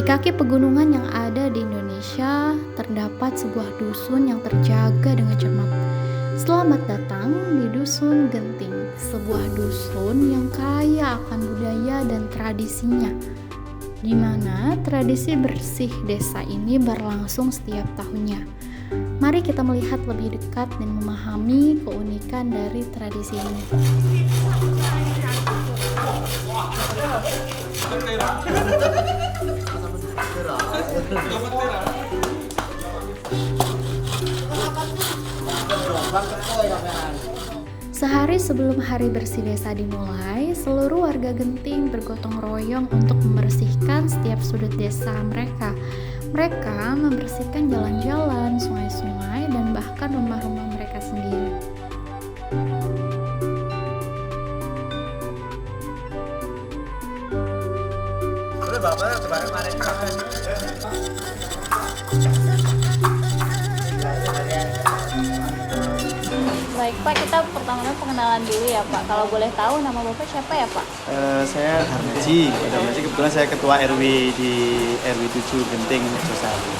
Di kaki pegunungan yang ada di Indonesia, terdapat sebuah dusun yang terjaga dengan cermat. Selamat datang di Dusun Genting, sebuah dusun yang kaya akan budaya dan tradisinya, di mana tradisi bersih desa ini berlangsung setiap tahunnya. Mari kita melihat lebih dekat dan memahami keunikan dari tradisi ini. Sehari sebelum hari bersih desa dimulai, seluruh warga Genting bergotong royong untuk membersihkan setiap sudut desa mereka. Mereka membersihkan jalan-jalan, sungai-sungai, dan bahkan rumah-rumah mereka sendiri. Baik Pak, kita pertama pengenalan dulu ya Pak. Kalau boleh tahu nama Bapak siapa ya Pak? Saya Harmaji, kebetulan saya ketua RW di RW 7 Genting Sosari.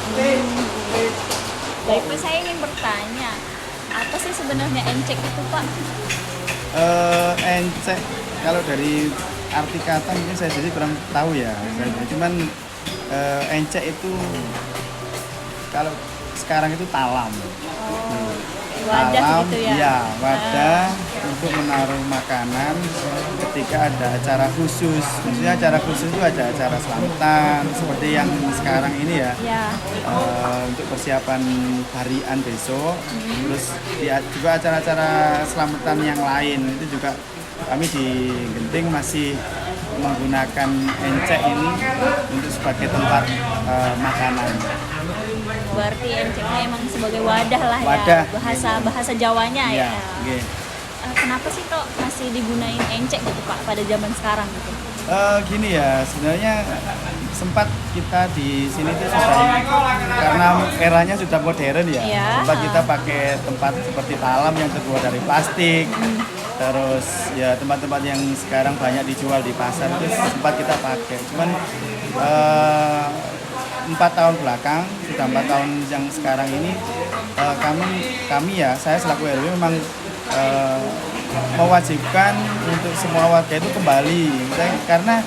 Baik Pak, saya ingin bertanya, apa sih sebenarnya encek itu Pak? Encek, kalau dari arti kata mungkin saya jadi kurang tahu ya. Cuman encek itu kalau sekarang itu talam. Wadah Talam, gitu ya? Iya, wadah untuk menaruh makanan ketika ada acara khusus. Maksudnya acara khusus itu ada acara selamatan seperti yang sekarang ini ya. Ya. Untuk persiapan harian besok. Terus juga acara-acara selamatan yang lain itu juga kami di Genting masih menggunakan encek ini untuk sebagai tempat makanan. Berarti enceknya emang sebagai wadah lah Wadah. ya, bahasa Jawanya ya. Okay. Kenapa sih kok masih digunain encek gitu Pak pada zaman sekarang gitu? Gini ya, sebenarnya sempat kita di sini tuh sudah, karena eranya sudah modern ya, sempat kita pakai tempat seperti talam yang terbuat dari plastik. Terus ya tempat-tempat yang sekarang banyak dijual di pasar itu sempat kita pakai. Cuman 4 tahun belakang, sudah 4 tahun yang sekarang ini kami ya, saya selaku RW memang mewajibkan untuk semua warga itu kembali, karena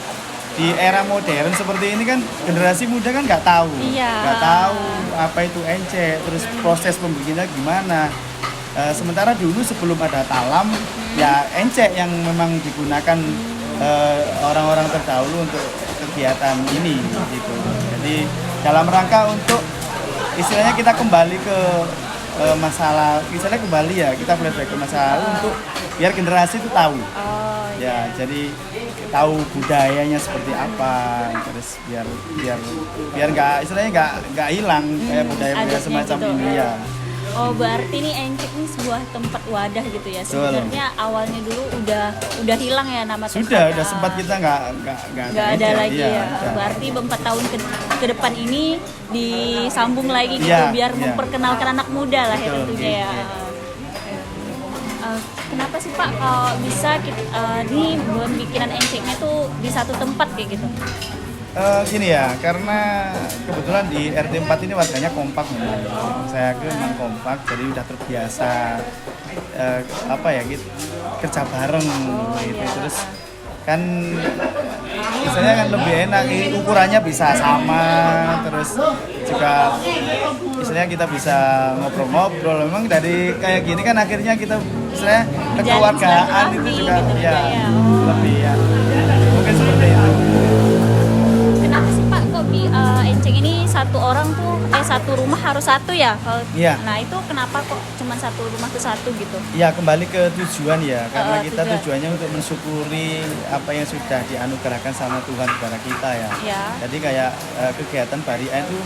di era modern seperti ini kan generasi muda kan nggak tahu apa itu encek, terus proses pembikinannya gimana. Sementara dulu sebelum ada talam ya encek yang memang digunakan orang-orang terdahulu untuk kegiatan ini gitu. Jadi dalam rangka untuk istilahnya kita kembali ke masalah, misalnya kembali ya kita flashback ke masa lalu untuk biar generasi itu tahu. Ya, jadi tahu budayanya seperti apa, terus biar nggak istilahnya nggak hilang kayak budaya semacam gitu. ini ya. Oh, berarti nih encek ini sebuah tempat wadah gitu ya. Sebenarnya awalnya dulu udah hilang ya nama tempat. Sudah sempat kita nggak ada lagi ya. Berarti 4 tahun ke depan ini disambung lagi gitu biar memperkenalkan anak muda lah ya tentunya ya. Kenapa sih Pak kalau bisa ini bikinan enceknya tuh di satu tempat kayak gitu? Gini ya, karena kebetulan di RT 4 ini warganya kompak memang. Saya memang kompak, jadi udah terbiasa gitu, kerja bareng gitu. Terus kan misalnya kan lebih enak, ukurannya bisa sama, terus juga misalnya kita bisa ngobrol-ngobrol. Memang dari kayak gini kan akhirnya kita misalnya kekeluargaan itu juga gitu ya lebih ya. Mungkin seperti itu. Kenapa sih Pak kok enceng ini satu rumah harus satu ya? Iya. Nah itu kenapa kok cuma satu rumah tuh satu gitu? Ya kembali ke tujuan ya, karena kita tujuannya untuk mensyukuri apa yang sudah dianugerahkan sama Tuhan kepada kita ya. Jadi kayak kegiatan barian itu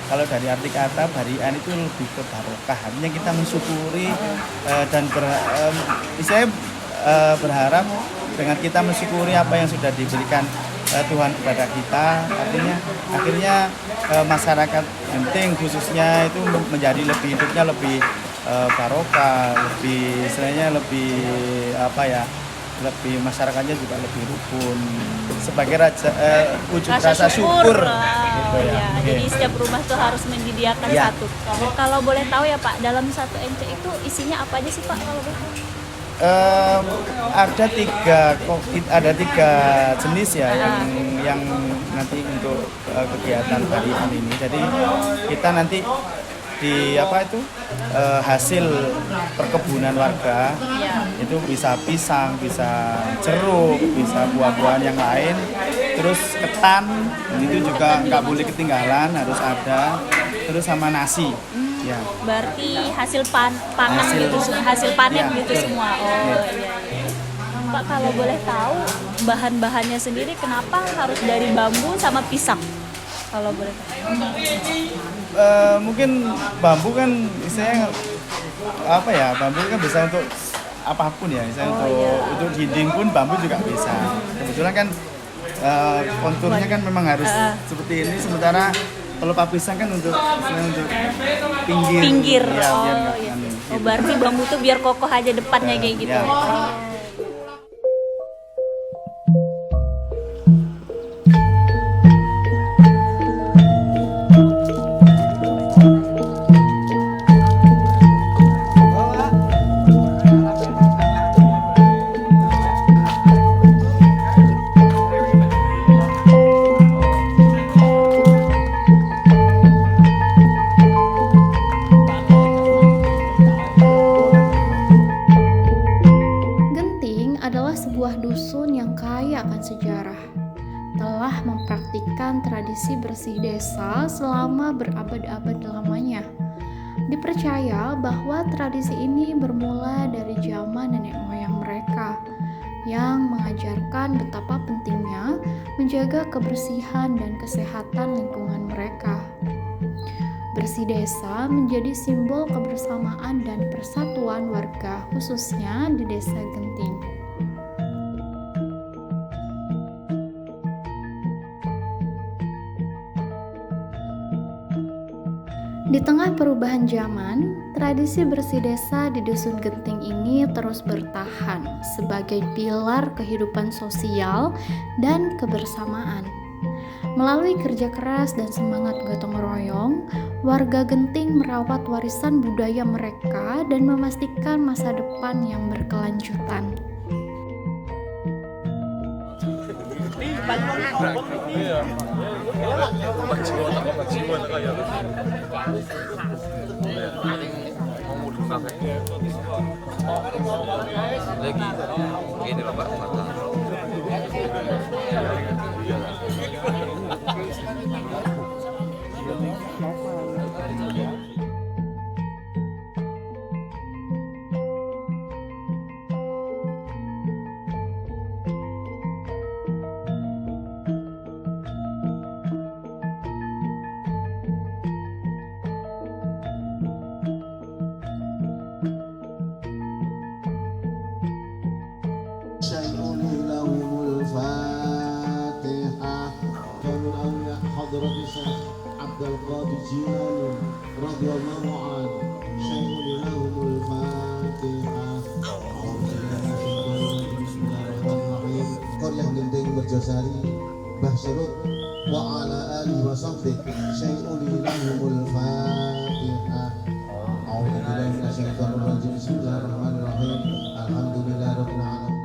kalau dari arti kata barian itu lebih ke barokah, artinya kita mensyukuri dan saya berharap dengan kita mensyukuri apa yang sudah diberikan Tuhan kepada kita, akhirnya masyarakat Genting khususnya itu menjadi hidupnya lebih barokah, lebih masyarakatnya juga lebih rukun sebagai wujud rasa syukur gitu ya. Ya, jadi setiap rumah tuh harus menyediakan Ya. satu. Kalau boleh tahu ya Pak, dalam satu encek itu isinya apa aja sih Pak kalau boleh tahu? Ada tiga jenis ya yang nanti untuk kegiatan harian ini. Jadi kita nanti di hasil perkebunan warga itu bisa pisang, bisa jeruk, bisa buah-buahan yang lain. Terus ketan itu juga nggak boleh ketinggalan, harus ada. Terus sama nasi. Ya. Berarti hasil panen hasil panen Ya, gitu betul. semua. Iya. Pak kalau boleh tahu bahan-bahannya sendiri kenapa harus dari bambu sama pisang? Kalau boleh tahu. Mungkin bambu kan istilahnya bambu kan bisa untuk apapun ya, misalnya untuk dinding pun bambu juga bisa. Kebetulan kan konturnya kan memang harus seperti ini, sementara kalau pisang kan untuk pinggir. Ya, biar nggak anu, gitu. Berarti bambu tuh biar kokoh aja depannya kayak gitu. Ya. Genting adalah sebuah dusun yang kaya akan sejarah. Telah mempraktikkan tradisi bersih desa selama berabad-abad lamanya. Dipercaya bahwa tradisi ini bermula dari zaman nenek moyang mereka yang mengajarkan betapa pentingnya menjaga kebersihan dan kesehatan lingkungan mereka. Bersih desa menjadi simbol kebersamaan dan persatuan warga, khususnya di Desa Genting. Di tengah perubahan zaman, tradisi bersih desa di Dusun Genting ini terus bertahan sebagai pilar kehidupan sosial dan kebersamaan. Melalui kerja keras dan semangat gotong royong, warga Genting merawat warisan budaya mereka dan memastikan masa depan yang berkelanjutan. شيء لهم الفاتحة ومن أولياء حضرة الشيخ عبد القادر الجيلاني رضي الله عنه شيء لهم الفاتحة بسم الله الرحمن الرحيم قرية Genting Merjosari Mbah Surut wa ala alihi wa sahbihi syai'un lahumul fatihah. A'udzu billahi minasyaitonir rajim. Bismillahirrahmanirrahim. Alhamdulillahirabbil alamin.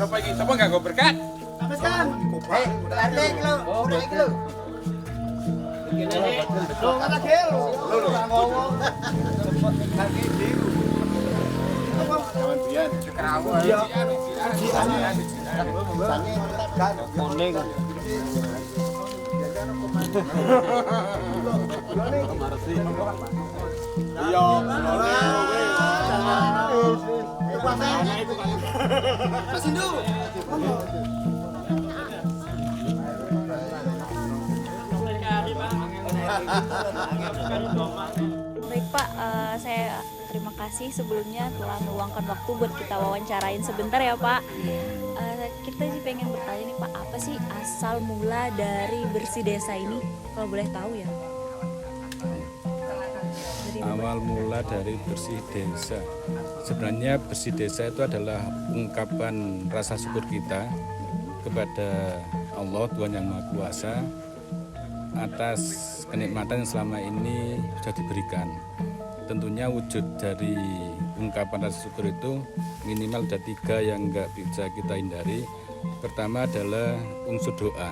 Siapa iki? Siapa enggak go berkat? Baik Pak, saya terima kasih sebelumnya telah meluangkan waktu buat kita wawancarain sebentar ya Pak. Kita sih pengen bertanya nih Pak, apa sih asal mula dari Bersih Desa ini? Kalau boleh tahu ya. Awal mula dari Bersih Desa. Sebenarnya Bersih Desa itu adalah ungkapan rasa syukur kita kepada Allah Tuhan Yang Maha Kuasa atas kenikmatan yang selama ini sudah diberikan. Tentunya wujud dari ungkapan rasa syukur itu minimal ada 3 yang nggak bisa kita hindari. Pertama adalah unsur doa.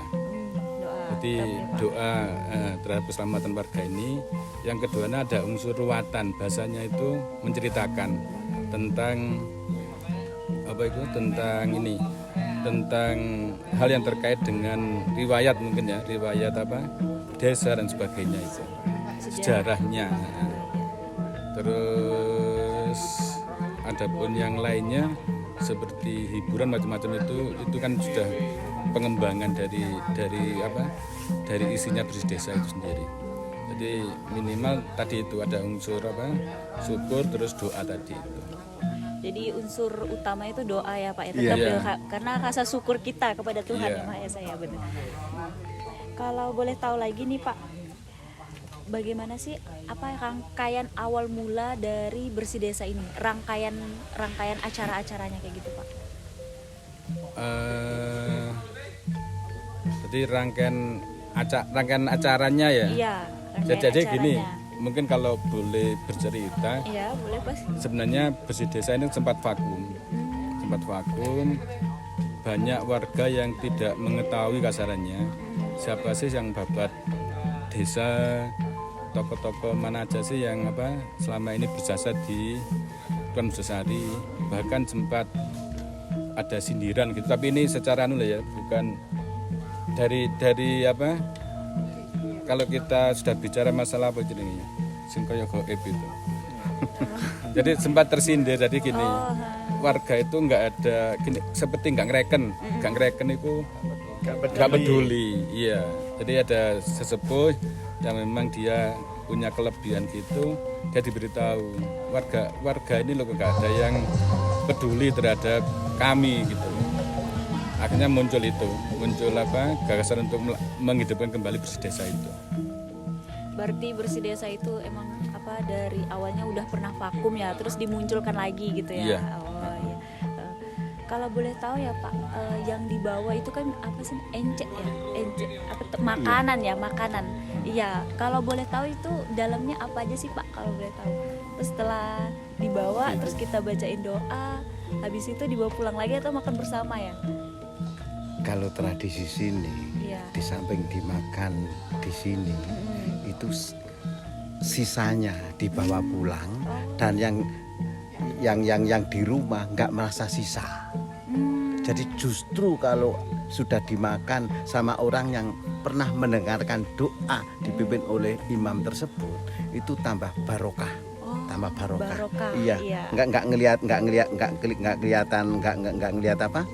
Jadi doa terhadap keselamatan warga ini. Yang kedua ada unsur ruwatan, bahasanya itu menceritakan tentang apa itu, tentang hal yang terkait dengan riwayat mungkin ya, riwayat apa desa dan sebagainya itu, sejarahnya. Terus adapun yang lainnya seperti hiburan macam-macam itu kan sudah pengembangan dari isinya Bersih Desa itu sendiri. Jadi minimal tadi itu ada unsur syukur terus doa tadi itu. Jadi unsur utama itu doa ya Pak ya, tetap karena rasa syukur kita kepada Tuhan ya Maha Esa ya, benar. Kalau boleh tahu lagi nih Pak, bagaimana sih rangkaian awal mula dari Bersih Desa ini, rangkaian acara-acaranya kayak gitu Pak? Jadi rangkaian acaranya ya. Iya. Jadi gini, mungkin kalau boleh bercerita. Iya, boleh Pak. Sebenarnya Bersih Desa ini sempat vakum. Banyak warga yang tidak mengetahui kasarannya siapa sih yang babat desa, tokoh-tokoh mana aja sih yang selama ini berjasa di Kelurahan Mojosari. Bahkan sempat ada sindiran gitu, tapi ini secara bukan dari kalau kita sudah bicara masalah apa jenenge sing kaya gaib itu. Jadi sempat tersindir, jadi gini, warga itu nggak ada gini, seperti nggak ngereken itu nggak peduli. Iya, jadi ada sesepuh yang memang dia punya kelebihan gitu, dia diberitahu warga ini loh nggak ada yang peduli terhadap kami gitu. Akhirnya muncul gagasan untuk menghidupkan kembali Bersih Desa itu. Berarti Bersih Desa itu emang dari awalnya udah pernah vakum ya, terus dimunculkan lagi gitu ya. Iya. Oh iya. Kalau boleh tahu ya Pak, yang dibawa itu kan apa sih, encek makanan ya, makanan. Iya. Kalau boleh tahu itu dalamnya apa aja sih Pak, kalau boleh tahu? Terus setelah dibawa terus kita bacain doa, habis itu dibawa pulang lagi atau makan bersama ya? Kalau tradisi sini, di samping dimakan di sini, itu sisanya dibawa pulang, dan yang di rumah nggak merasa sisa. Jadi justru kalau sudah dimakan sama orang yang pernah mendengarkan doa dipimpin oleh imam tersebut, itu tambah barokah. Tambah barokah. Iya. Nggak ngelihat apa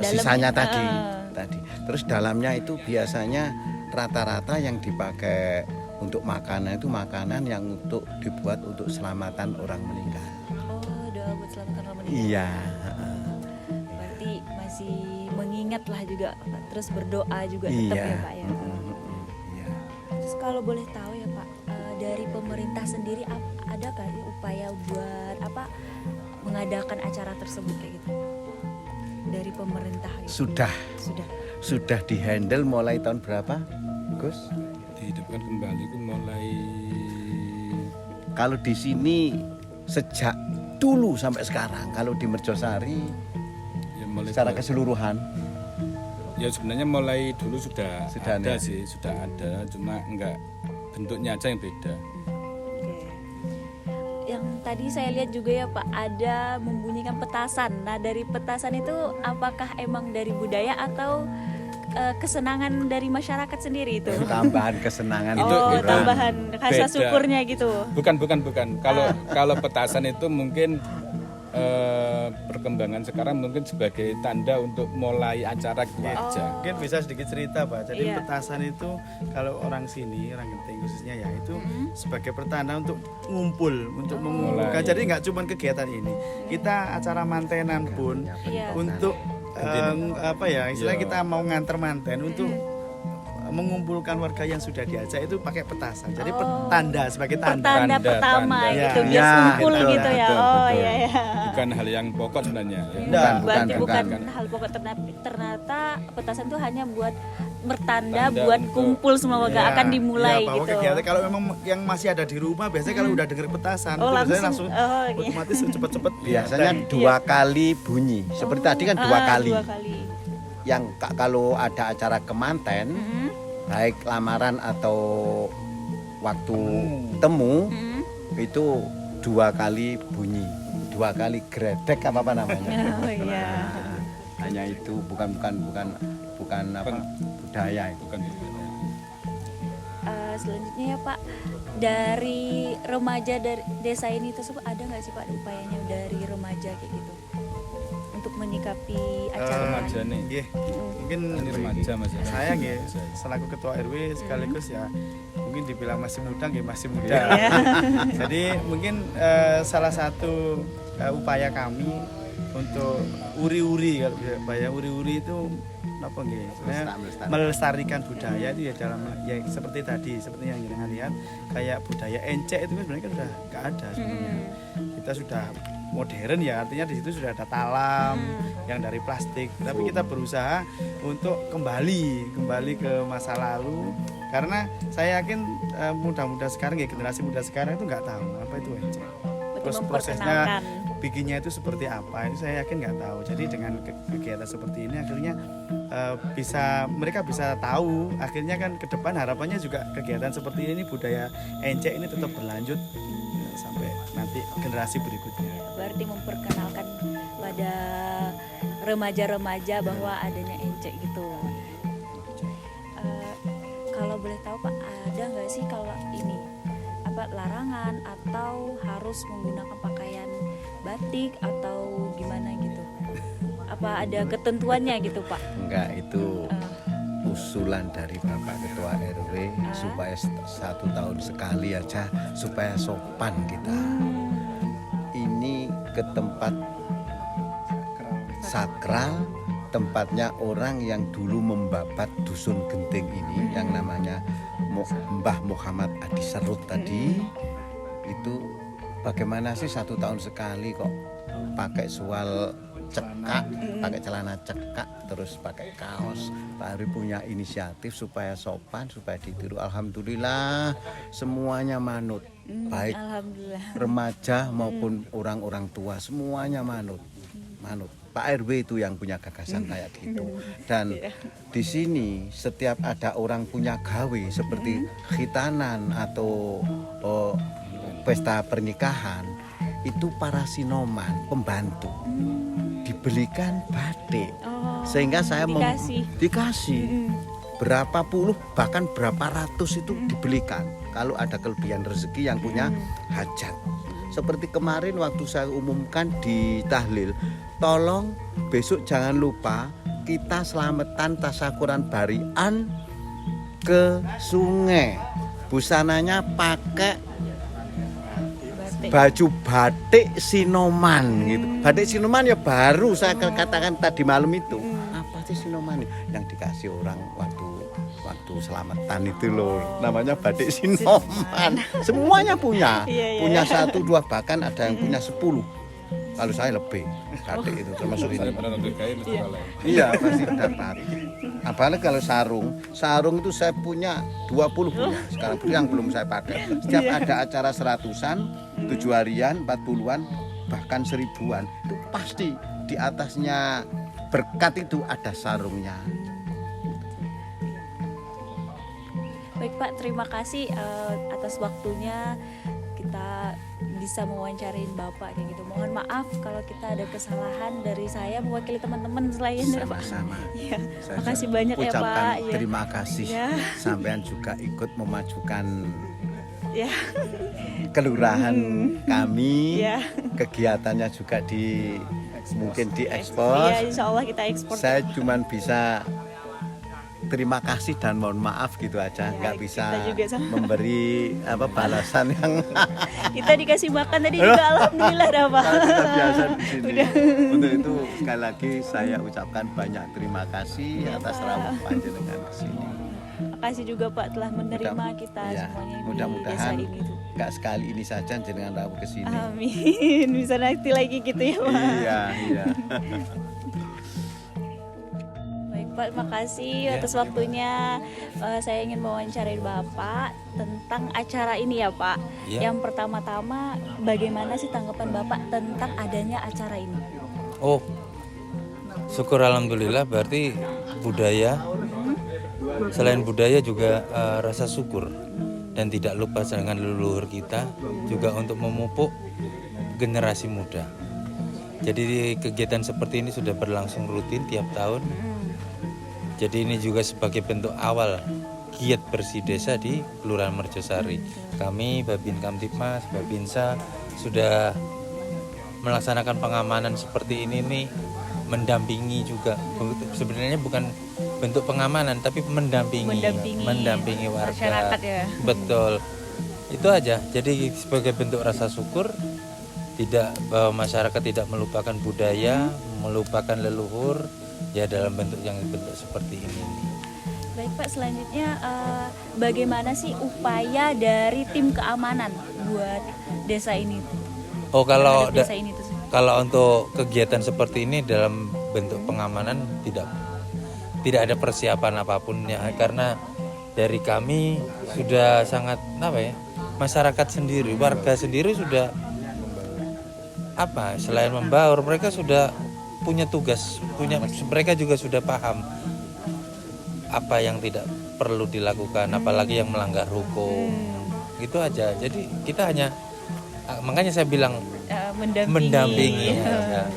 sisanya tadi. Terus dalamnya itu biasanya rata-rata yang dipakai untuk makanan itu makanan yang dibuat untuk selamatan orang meninggal. Oh, doa buat selamatan orang meninggal. Iya. Berarti masih mengingat lah juga, terus berdoa juga tetap ya Pak ya. Iya. Terus kalau boleh tahu ya Pak, dari pemerintah sendiri adakah upaya buat mengadakan acara tersebut kayak gitu? Dari pemerintah gitu. Sudah dihandle mulai tahun berapa, Gus? Dihidupkan kembali itu mulai, kalau di sini sejak dulu sampai sekarang, kalau di Merjosari ya secara keseluruhan? Ya sebenarnya mulai dulu sudah ada ya? sih, sudah ada, cuma enggak, bentuknya aja yang beda. Oke. Yang tadi saya lihat juga ya Pak, ada membunyikan petasan. Nah dari petasan itu apakah emang dari budaya atau kesenangan dari masyarakat sendiri itu? Tambahan kesenangan Tambahan rasa Beda. syukurnya gitu. Bukan. Kalau petasan itu mungkin perkembangan sekarang mungkin sebagai tanda untuk mulai acara gereja. Mungkin bisa sedikit cerita Pak. Jadi Iya. petasan itu kalau orang sini, orang Genting khususnya ya itu sebagai pertanda untuk ngumpul, untuk mengumpulkan. Mulai. Jadi nggak cuma kegiatan ini, kita acara mantenan pun Iya. untuk apa ya istilahnya Iya. kita mau nganter manten untuk mengumpulkan warga yang sudah diajak itu pakai petasan. Jadi tanda sebagai tanda. Pertanda Tanda, pertama tanda. gitu, Ya, biar ya, kumpul betul, gitu ya. betul, Oh betul. iya ya. Bukan hal yang pokok sebenarnya. Ya. Enggak, Berarti bukan bukan. hal pokok, ternyata petasan itu hanya buat bertanda, Tanda buat untuk- kumpul semua warga Ya, akan dimulai ya, bahwa gitu. kegiatan kalau memang yang masih ada di rumah biasanya kalau udah dengar petasan Oh, itu biasanya langsung. langsung Oh, iya. otomatis cepet-cepet biasanya dan- 2 kali bunyi. Seperti tadi kan 2 kali. 2 kali. Yang kalau ada acara kemanten, baik lamaran atau waktu temu, itu 2 kali bunyi, 2 kali gredek apa namanya. Oh iya. Hanya itu bukan apa budaya itu. Bukan. Selanjutnya ya Pak, dari remaja dari desa ini tersebut ada nggak sih Pak upayanya dari remaja kayak gitu untuk menyikapi acara Remaja nih. Nggih, mungkin Ini remaja Mas. ya? saya nggih selaku ketua RW sekaligus ya mungkin dibilang masih muda nggih masih muda. Jadi mungkin salah satu upaya kami untuk uri-uri kalau bisa bayar uri-uri itu apa nggih? Sebenarnya melestarikan budaya itu ya dalam ya seperti tadi seperti yang jenengan lihat kayak budaya encek itu kan sebenarnya kan udah nggak ada sebenarnya. Kita sudah modern ya artinya di situ sudah ada talam yang dari plastik tapi kita berusaha untuk kembali ke masa lalu karena saya yakin muda-muda sekarang ya generasi muda sekarang itu nggak tahu apa itu encek terus prosesnya bikinnya itu seperti apa itu saya yakin nggak tahu jadi dengan kegiatan seperti ini akhirnya mereka bisa tahu akhirnya kan ke depan harapannya juga kegiatan seperti ini budaya encek ini tetap berlanjut sampai nanti generasi berikutnya. Berarti memperkenalkan pada remaja-remaja bahwa adanya encek gitu. Kalau boleh tahu Pak, ada nggak sih kalau ini apa larangan atau harus menggunakan pakaian batik atau gimana gitu? Apa ada ketentuannya gitu Pak? Enggak, itu usulan dari Bapak Ketua RW supaya 1 tahun sekali aja supaya sopan kita. Ini ke tempat sakral, tempatnya orang yang dulu membabat dusun Genting ini yang namanya Mbah Muhammad Adi Serut tadi. Itu bagaimana sih 1 tahun sekali kok pakai sual cekak, pakai celana cekak, terus pakai kaos. Pak Ari punya inisiatif supaya sopan, supaya ditiru. Alhamdulillah semuanya manut, baik Alhamdulillah. remaja maupun orang-orang tua semuanya manut. Pak RW itu yang punya gagasan kayak gitu. Dan di sini setiap ada orang punya gawe seperti khitanan atau pesta pernikahan, itu para sinoman pembantu dibelikan batik. Sehingga saya dikasih berapa puluh bahkan berapa ratus itu dibelikan kalau ada kelebihan rezeki yang punya hajat. Seperti kemarin waktu saya umumkan di tahlil, tolong besok jangan lupa kita selamatan tasakuran barian ke sungai. Busananya pakai baju batik sinoman gitu. Batik sinoman ya baru saya katakan tadi malam itu. Apa sih sinoman yang dikasih orang waktu selamatan itu loh, namanya batik sinoman. Semuanya punya. Punya 1, 2 bahkan ada yang punya 10. Kalau saya lebih batik itu termasuk ini. Saya pernah nonton kain itu kalau Iya pasti dapat. Apalagi kalau sarung itu saya punya 20 punya. Sekarang yang belum saya pakai. Setiap ada acara 100-an, 7 harian, 40-an, bahkan 1000-an itu pasti di atasnya berkat itu ada sarungnya. Baik Pak, terima kasih atas waktunya kita bisa mewawancarain Bapak kayak gitu. Mohon maaf kalau kita ada kesalahan dari saya mewakili teman-teman selain Pak. Sama-sama. Ya, Saya makasih banyak ya ucapkan Pak. Ya. terima kasih. Ya. Sampean juga ikut memajukan Ya. kelurahan kami. Ya. Kegiatannya juga mungkin diekspos. Iya, insya Allah kita ekspor. Saya cuman bisa terima kasih dan mohon maaf gitu aja, nggak bisa kita juga sama. memberi balasan yang Kita dikasih makan tadi juga alhamdulillah dah Pak. kita biasa di sini. Untuk itu sekali lagi saya ucapkan banyak terima kasih atas rawuh panjenengan ke sini. Makasih juga Pak telah menerima kita Ya, semuanya di mudah-mudahan desa ini tuh. nggak sekali ini saja jenengan rawuh ke sini. Amin. Bisa nanti lagi gitu ya Pak. Iya. Baik Pak, makasih atas waktunya. Saya ingin mewawancarai Bapak tentang acara ini ya Pak. Ya. Yang pertama-tama, bagaimana sih tanggapan Bapak tentang adanya acara ini? Oh, syukur alhamdulillah, berarti budaya, selain budaya juga rasa syukur. Dan tidak lupa dengan leluhur kita juga untuk memupuk generasi muda. Jadi kegiatan seperti ini sudah berlangsung rutin tiap tahun. Jadi ini juga sebagai bentuk awal giat bersih desa di Kelurahan Merjosari. Kami Babin Kamtipmas, Babinsa sudah melaksanakan pengamanan seperti ini nih, mendampingi juga. Sebenarnya bukan bentuk pengamanan tapi mendampingi warga. Masyarakat ya. Betul. Itu aja. Jadi sebagai bentuk rasa syukur bahwa masyarakat tidak melupakan budaya, melupakan leluhur ya dalam bentuk seperti ini. Baik Pak, selanjutnya bagaimana sih upaya dari tim keamanan buat desa ini? Oh, kalau Terhadap desa ini tuh. kalau untuk kegiatan seperti ini dalam bentuk pengamanan tidak ada persiapan apapun ya, karena dari kami sudah sangat masyarakat sendiri, warga sendiri sudah selain membaur, mereka sudah punya tugas, mereka juga sudah paham apa yang tidak perlu dilakukan, apalagi yang melanggar hukum. Gitu aja. Jadi kita makanya saya bilang mendampingi ya.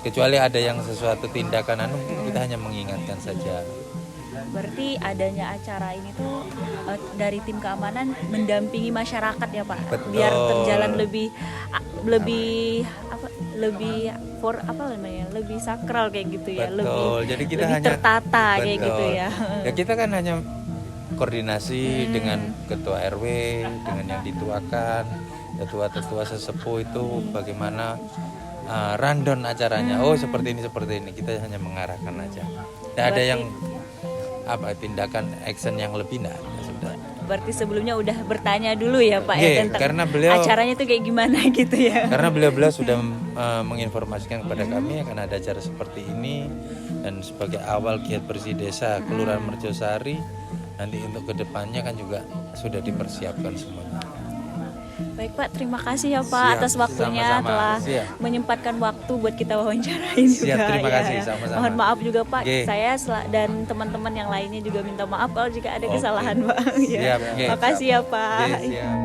Kecuali ada yang sesuatu tindakan kita hanya mengingatkan saja. Berarti adanya acara ini tuh dari tim keamanan mendampingi masyarakat ya Pak. Betul. Biar terjalan lebih lebih sakral kayak gitu ya. Betul. Jadi kita lebih hanya tertata kayak gitu ya. Ya kita kan hanya koordinasi dengan ketua RW, dengan yang dituakan, tetua-tetua sesepuh itu bagaimana rundown acaranya. Oh seperti ini, kita hanya mengarahkan aja. Tidak ada yang tindakan action yang lebih sudah. Berarti sebelumnya udah bertanya dulu ya Pak ya tentang karena beliau, acaranya tuh kayak gimana gitu ya. Karena beliau sudah menginformasikan kepada kami akan ada acara seperti ini, dan sebagai awal giat bersih desa Kelurahan Merjosari, nanti untuk kedepannya kan juga sudah dipersiapkan semuanya. Baik Pak, terima kasih ya Pak atas waktunya, sama-sama. telah Siap. menyempatkan waktu buat kita wawancarain juga. Siap, terima kasih, ya. sama-sama. Mohon maaf juga Pak, Oke. saya dan teman-teman yang lainnya juga minta maaf kalau jika ada kesalahan Pak. Ya. Siap, oke. Makasih ya Pak. Oke, siap.